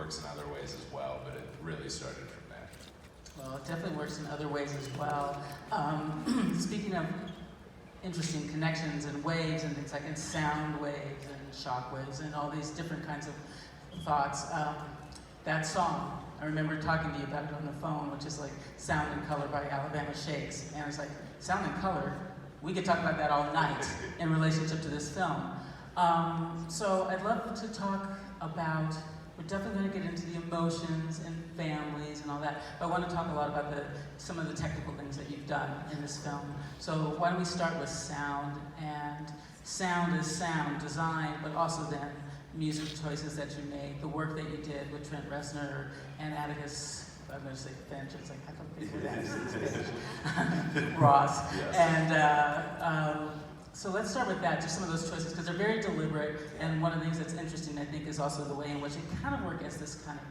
works in other ways as well, but it really started from there. Well, it definitely works in other ways as well. Speaking of interesting connections and waves and things like in sound waves and shock waves and all these different kinds of thoughts, that song, I remember talking to you about it on the phone, which is like Sound and Color by Alabama Shakes. And I was like, Sound and Color? We could talk about that all night in relationship to this film. So I'd love to talk about, we're definitely going to get into the emotions and families and all that, but I want to talk a lot about some of the technical things that you've done in this film. So why don't we start with sound, and sound is sound design, but also then music choices that you made, the work that you did with Trent Reznor and Atticus, I'm going to say Finch, it's like, how come people do that? Ross. Yes. And so let's start with that, just some of those choices, because they're very deliberate, and one of the things that's interesting, I think, is also the way in which it kind of works as this kind of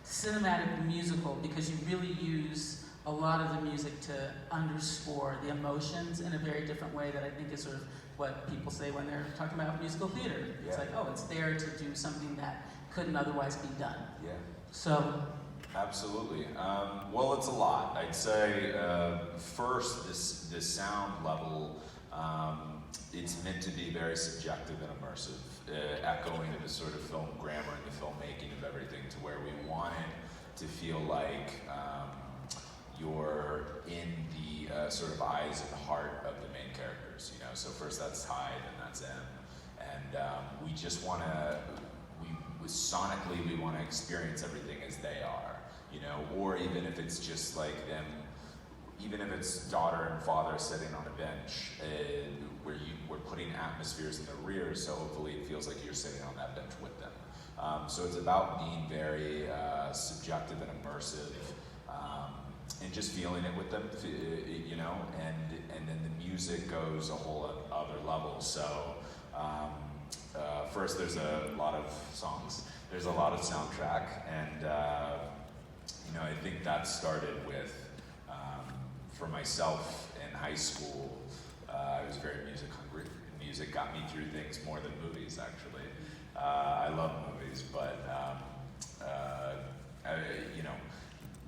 cinematic musical, because you really use a lot of the music to underscore the emotions in a very different way that I think is sort of what people say when they're talking about musical theater. Yeah. It's like, oh, it's there to do something that couldn't otherwise be done. Yeah. So. Absolutely. Well, it's a lot. I'd say first, this sound level, it's meant to be very subjective and immersive, echoing the sort of film grammar and the filmmaking of everything, to where we wanted to feel like you're in the sort of eyes and heart of the main characters, you know. So first that's Hyde and that's M, and we just want to, sonically we want to experience everything as they are, you know, or even if it's just like them, even if it's daughter and father sitting on a bench, where we're putting atmospheres in the rear, so hopefully it feels like you're sitting on that bench with them. So it's about being very subjective and immersive, and just feeling it with them, you know, and then the music goes a whole other level. So first there's a lot of songs, there's a lot of soundtrack, and you know, I think that started with, for myself in high school, I was very music hungry. Music got me through things more than movies, actually. I love movies, but you know,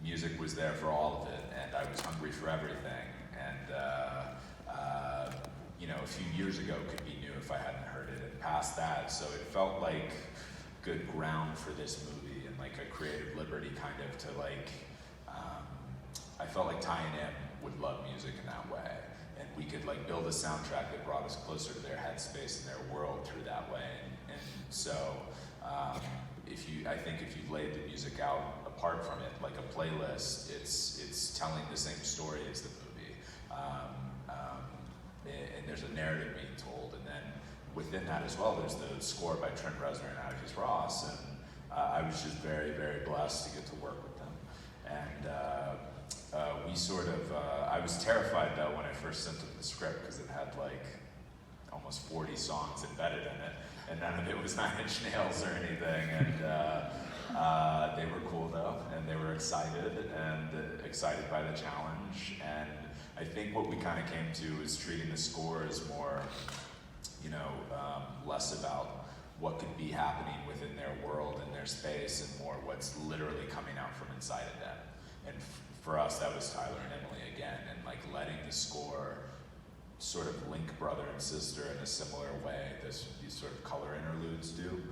music was there for all of it, and I was hungry for everything. And you know, a few years ago could be new if I hadn't heard it, and past that, so it felt like good ground for this movie, and like a creative liberty kind of to like, I felt like Ty and M would love music in that way, and we could like build a soundtrack that brought us closer to their headspace and their world through that way. And so I think if you laid the music out apart from it, like a playlist, it's telling the same story as the movie, and there's a narrative being told, and then within that as well, there's the score by Trent Reznor and Atticus Ross, and I was just very, very blessed to get to work with them. And we sort of, I was terrified though when I first sent them the script, because it had like almost 40 songs embedded in it, and none of it was Nine Inch Nails or anything. And they were cool though, and they were excited by the challenge. And I think what we kind of came to is treating the score as more, you know, less about what could be happening within their world and their space, and more what's literally coming out from inside of them. And for us, that was Tyler and Emily again, and like letting the score sort of link brother and sister in a similar way these sort of color interludes do,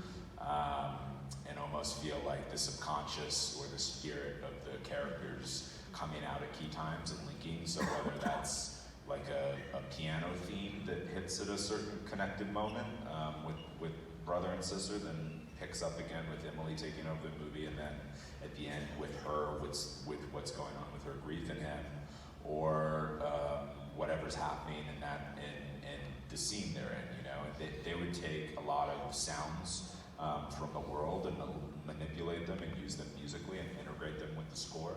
and almost feel like the subconscious or the spirit of the characters coming out at key times and linking. So whether that's like a piano theme that hits at a certain connected moment with brother and sister, then picks up again with Emily taking over the movie, and then at the end with her, with what's going on with her grief in him, or whatever's happening in that in the scene they're in. You know, they would take a lot of sounds from the world and manipulate them and use them musically and integrate them with the score,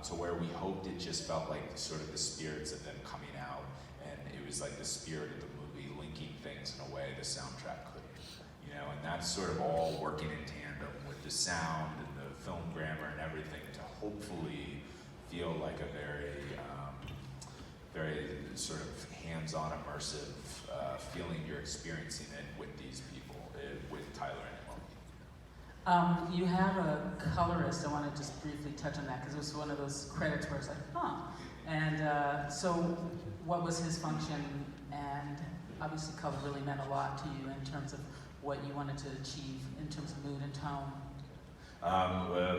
to where we hoped it just felt like sort of the spirits of them coming out, and it was like the spirit of the movie linking things in a way the soundtrack couldn't. You know, and that's sort of all working in tandem with the sound and the film grammar and everything to hopefully feel like a very, very sort of hands-on, immersive feeling you're experiencing it with these people, with Tyler and You have a colorist. I want to just briefly touch on that because it was one of those credits where it's like, huh. And so what was his function? And obviously color really meant a lot to you in terms of what you wanted to achieve in terms of mood and tone.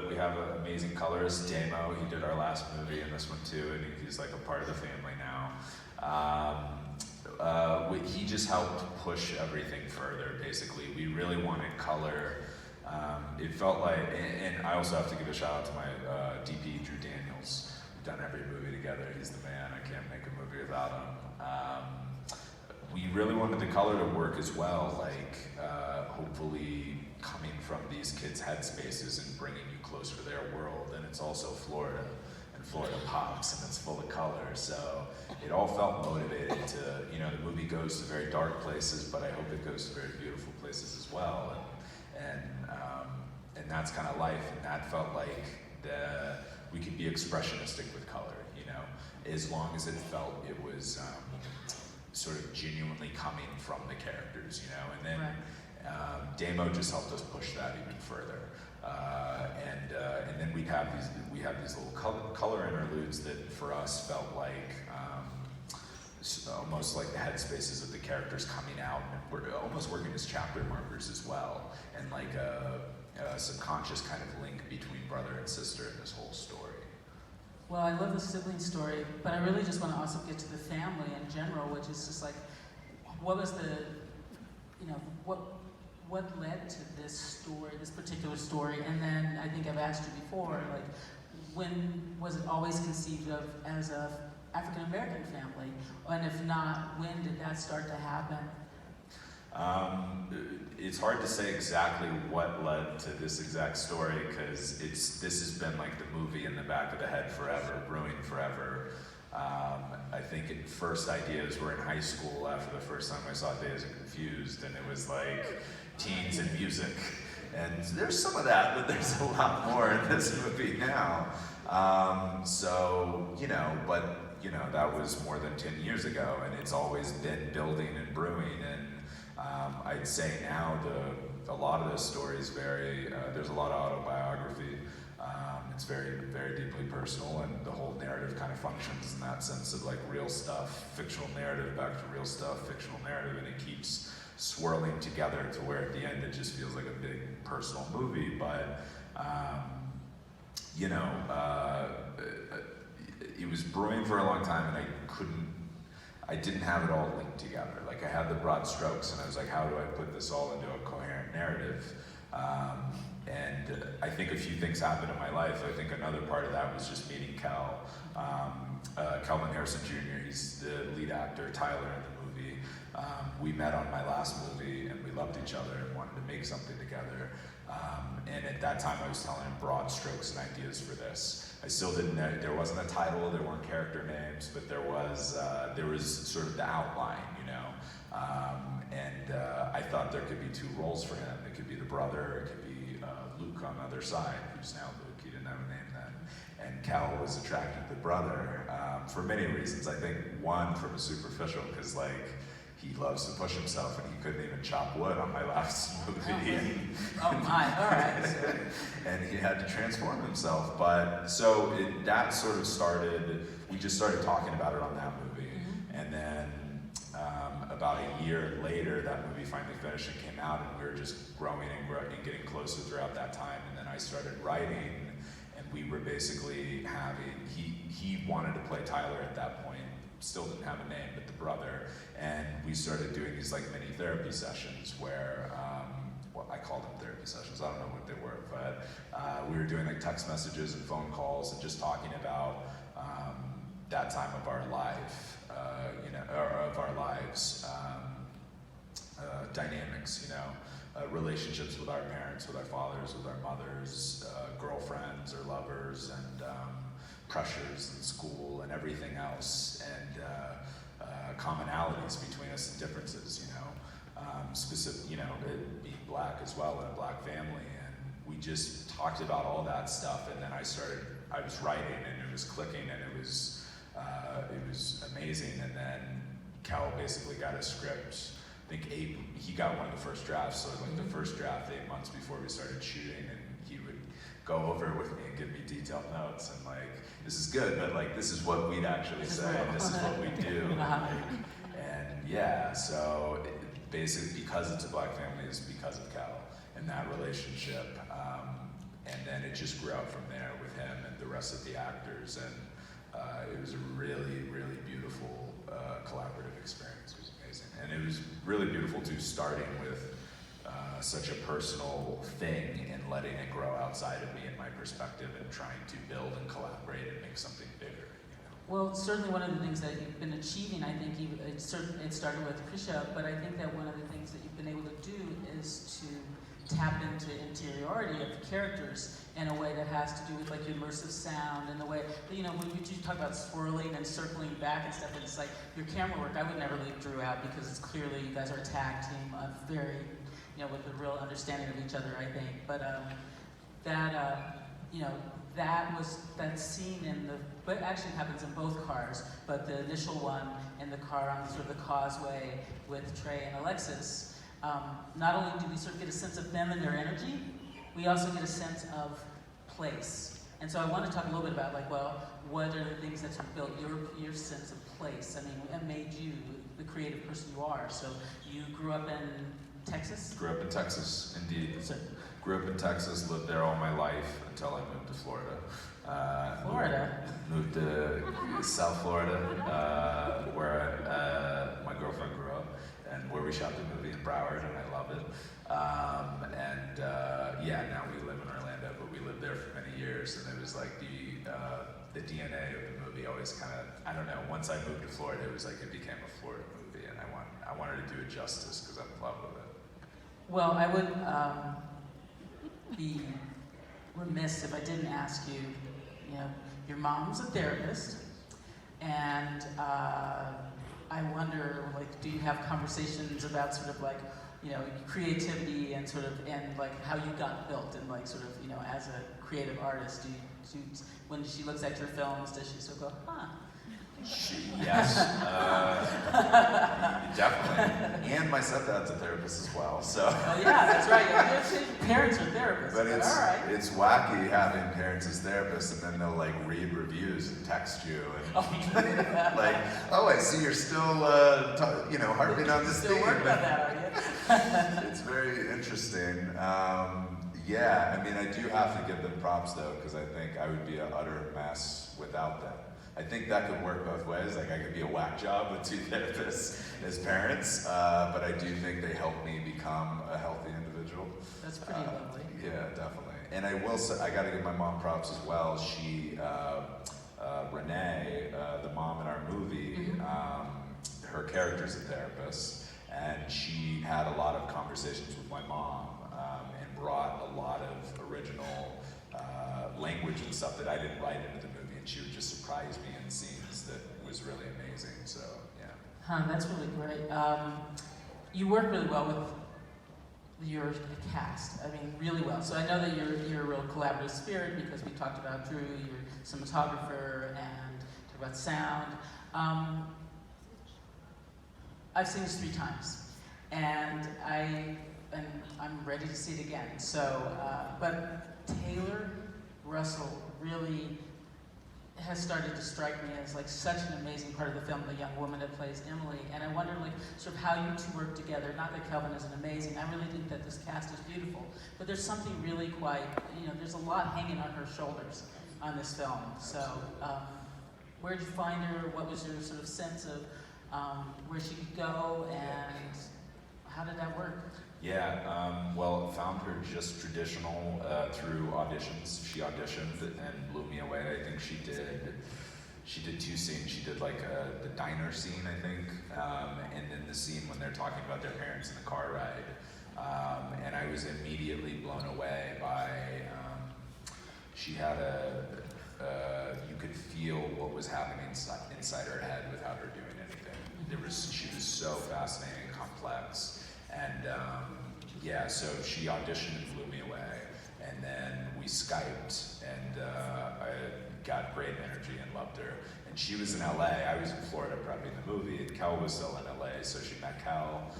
We have an amazing colorist, Damo. He did our last movie and this one too, and he's like a part of the family now. He just helped push everything further, basically. We really wanted color. It felt like, and I also have to give a shout out to my DP, Drew Daniels. We've done every movie together. He's the man. I can't make a movie without him. We really wanted the color to work as well, like hopefully coming from these kids' headspaces and bringing you closer to their world. And it's also Florida, and Florida pops, and it's full of color. So it all felt motivated to, the movie goes to very dark places, but I hope it goes to very beautiful places as well. And that's kind of life, and that felt like we could be expressionistic with color, as long as it felt it was sort of genuinely coming from the characters, and then Damo just helped us push that even further. And then we have these little color interludes that for us felt like almost like the headspaces of the characters coming out, and we're almost working as chapter markers as well, and like a subconscious kind of link between brother and sister in this whole story. Well, I love the sibling story, but I really just want to also get to the family in general, which is just like, what was the, what led to this story, this particular story? And then I think I've asked you before, like, when was it always conceived of as a African-American family? And if not, when did that start to happen? It's hard to say exactly what led to this exact story, because this has been like the movie in the back of the head forever, brewing forever. I think first ideas were in high school after the first time I saw Dazed and Confused, and it was like teens and music. And there's some of that, but there's a lot more in this movie now. That was more than 10 years ago, and it's always been building and brewing. And I'd say now a lot of this story is there's a lot of autobiography. It's very, very deeply personal, and the whole narrative kind of functions in that sense of like real stuff, fictional narrative back to real stuff, fictional narrative, and it keeps swirling together to where at the end it just feels like a big personal movie. But it was brewing for a long time, and I didn't have it all linked together. Like I had the broad strokes, and I was like, how do I put this all into a coherent narrative? And I think a few things happened in my life. I think another part of that was just meeting Cal. Calvin Harrison Jr., he's the lead actor, Tyler, in the movie. We met on my last movie, and we loved each other and wanted to make something together. And at that time, I was telling him broad strokes and ideas for this. I still didn't know, there wasn't a title, there weren't character names, but there was sort of the outline, And I thought there could be two roles for him. It could be the brother, it could be Luke on the other side, who's now Luke. He didn't have a name then. And Cal was attracted to the brother for many reasons. I think one, from a superficial, because he loves to push himself, and he couldn't even chop wood on my last movie. Oh my, all right. And he had to transform himself. But so that sort of started, we just started talking about it on that movie. Mm-hmm. And then about a year later, that movie finally finished and came out, and we were just growing and getting closer throughout that time. And then I started writing, and we were basically he wanted to play Tyler at that point, still didn't have a name, but the brother. And we started doing these mini therapy sessions where, I called them therapy sessions, I don't know what they were, but we were doing text messages and phone calls and just talking about that time of our life, of our lives, dynamics, relationships with our parents, with our fathers, with our mothers, girlfriends or lovers, and pressures in school and everything else, and commonalities between us and differences, specific, being black as well in a black family. And we just talked about all that stuff, and then I was writing, and it was clicking, and it was amazing. And then Cal basically got a script think he got one of the first drafts, so like the first draft 8 months before we started shooting, and he would go over it with me and give me detailed notes, and like, this is good, but like, this is what we'd actually say, and this is what we do, and yeah, so basically, because it's a black family, it's because of Cal and that relationship, and then it just grew out from there with him and the rest of the actors, and it was a really, really beautiful collaborative experience. It was amazing, and it was really beautiful too, starting with such a personal thing and letting it grow outside of me and my perspective, and trying to build and collaborate and make something bigger. Well, certainly one of the things that you've been achieving, I think it started with Krisha, but I think that one of the things that you've been able to do is to tap into interiority of the characters in a way that has to do with like immersive sound and the way, you know, when you talk about swirling and circling back and stuff, and it's like your camera work, I would never leave Drew out because it's clearly you guys are a tag team of very, you know, with a real understanding of each other, I think. But you know, that scene in the, but it actually happens in both cars, but the initial one in the car on sort of the causeway with Trey and Alexis, not only do we sort of get a sense of them and their energy, we also get a sense of place. And so I want to talk a little bit about like, well, what are the things that sort of built your sense of place? I mean, and made you the creative person you are. So you grew up in Texas? Grew up in Texas, indeed. So, Grew up in Texas, lived there all my life until I moved to Florida. Florida? Moved to South Florida, where my girlfriend grew up, and where we shot the movie in Broward, and I love it. Yeah, now we live in Orlando, but we lived there for many years, and it was like the DNA of the movie always kind of, I don't know, once I moved to Florida, it was like it became a Florida movie, and I wanted to do it justice because I'm in love with it. Well, I would be remiss if I didn't ask you, you know, your mom's a therapist, and I wonder, like, do you have conversations about sort of like, you know, creativity and sort of, and like how you got built and like sort of, you know, as a creative artist, when she looks at your films, does she sort of go, huh? Yes, definitely. And my stepdad's a therapist as well, so. Oh yeah, that's right. Your parents are therapists. But all right. It's wacky having parents as therapists, and then they'll like read reviews and text you, and like, oh, I see you're still, you know, harping on this theme. Still working on that, are you? It's very interesting. Yeah, I mean, I do have to give them props though, because I think I would be an utter mess without them. I think that could work both ways. Like I could be a whack job with two therapists as parents, but I do think they help me become a healthy individual. That's pretty lovely. Yeah, definitely. And I will say, I got to give my mom props as well. She, Renee, the mom in our movie, her character's a therapist, and she had a lot of conversations with my mom and brought a lot of original language and stuff that I didn't write into the movie, and she would just surprise me in scenes that was really amazing, so yeah. Huh, that's really great. You work really well with your cast, I mean, really well. So I know that you're a real collaborative spirit because we talked about Drew, you're a cinematographer, and talked about sound. I've seen this 3 times, and I'm ready to see it again. So, but Taylor Russell really has started to strike me as like such an amazing part of the film, the young woman that plays Emily. And I wonder like sort of how you two work together. Not that Kelvin isn't amazing. I really think that this cast is beautiful. But there's something really quite, you know, there's a lot hanging on her shoulders on this film. So where did you find her? What was your sort of sense of where she could go, and how did that work? Yeah, well, found her just traditional through auditions. She auditioned and blew me away. I think she did 2 scenes. She did like the diner scene, I think, and then the scene when they're talking about their parents in the car ride. And I was immediately blown away by, she had you could feel what was happening inside her head without her doing anything. She was so fascinating and complex. And yeah, so she auditioned and blew me away, and then we Skyped, and got great energy and loved her. And she was in LA. I was in Florida prepping the movie, and Kel was still in LA, so she met Kel.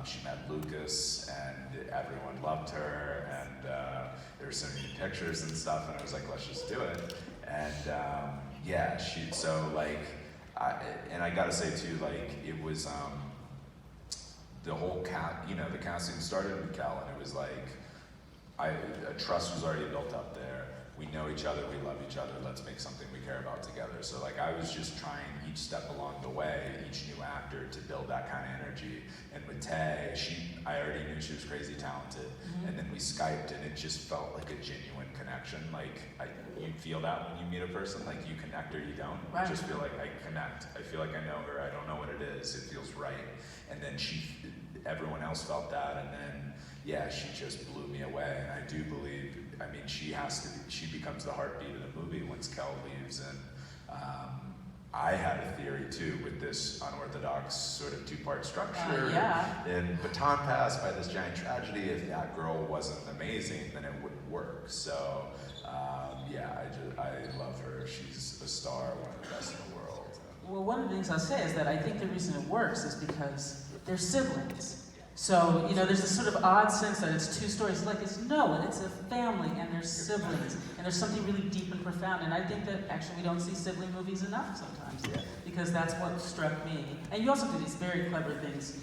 She met Lucas, and everyone loved her, and there were sending me pictures and stuff, and I was like, let's just do it. And yeah, I gotta say too, like, it was, the whole the casting started with Kel, and it was like, a trust was already built up there. We know each other, we love each other, let's make something we care about together. So like, I was just trying each step along the way, each new actor, to build that kind of energy. And with Tay, I already knew she was crazy talented, and then we Skyped, and it just felt like a genuine connection. Like, you feel that when you meet a person, like you connect or you don't. Right. I just feel like I connect. I feel like I know her, I don't know what it is, it feels right. And then everyone else felt that, and then, yeah, she just blew me away. And I do believe, I mean, she becomes the heartbeat of the movie once Kel leaves. And I had a theory too with this unorthodox sort of two-part structure. And baton pass by this giant tragedy. If that girl wasn't amazing, then it wouldn't work. So yeah, I love her. She's a star, one of the best in the world. Well, one of the things I'll say is that I think the reason it works is because they're siblings. So, there's this sort of odd sense that it's two stories. Like, it's a family, and they're siblings, and there's something really deep and profound. And I think that actually we don't see sibling movies enough sometimes, because that's what struck me. And you also do these very clever things